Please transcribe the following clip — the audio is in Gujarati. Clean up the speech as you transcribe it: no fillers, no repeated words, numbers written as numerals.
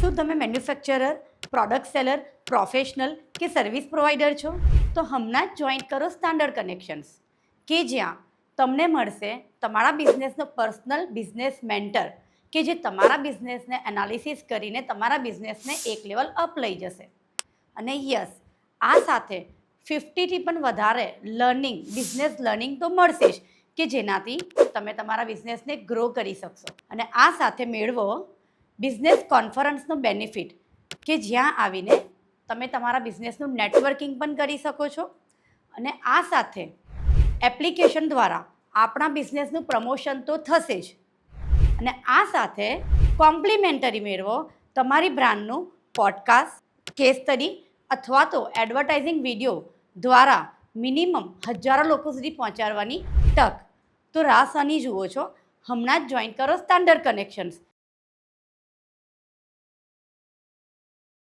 શું તમે મેન્યુફેક્ચરર, પ્રોડક્ટ સેલર, પ્રોફેશનલ કે સર્વિસ પ્રોવાઈડર છો? તો હમણાં જ જોઈન કરો સ્ટાન્ડર્ડ કનેક્શન્સ, કે જ્યાં તમને મળશે તમારા બિઝનેસનો પર્સનલ બિઝનેસ મેન્ટર, કે જે તમારા બિઝનેસને એનાલિસિસ કરીને તમારા બિઝનેસને એક લેવલ અપ લઈ જશે. અને યસ, આ સાથે 50થી પણ વધારે લર્નિંગ, બિઝનેસ લર્નિંગ તો મળશે જ, કે જેનાથી તમે તમારા બિઝનેસને ગ્રો કરી શકશો. અને આ સાથે મેળવો બિઝનેસ કોન્ફરન્સનો બેનિફિટ, કે જ્યાં આવીને તમે તમારા બિઝનેસનું નેટવર્કિંગ પણ કરી શકો છો. અને આ સાથે એપ્લિકેશન દ્વારા આપણા બિઝનેસનું પ્રમોશન તો થશે જ. અને આ સાથે કોમ્પ્લિમેન્ટરી મેળવો તમારી બ્રાન્ડનું પોડકાસ્ટ, કેસ સ્ટડી અથવા તો એડવર્ટાઇઝિંગ વિડીયો દ્વારા મિનિમમ 1000 લોકો સુધી પહોંચાડવાની તક. તો રાહ શાની જુઓ છો? હમણાં જ જોઈન કરો સ્ટાન્ડર્ડ કનેક્શન્સ.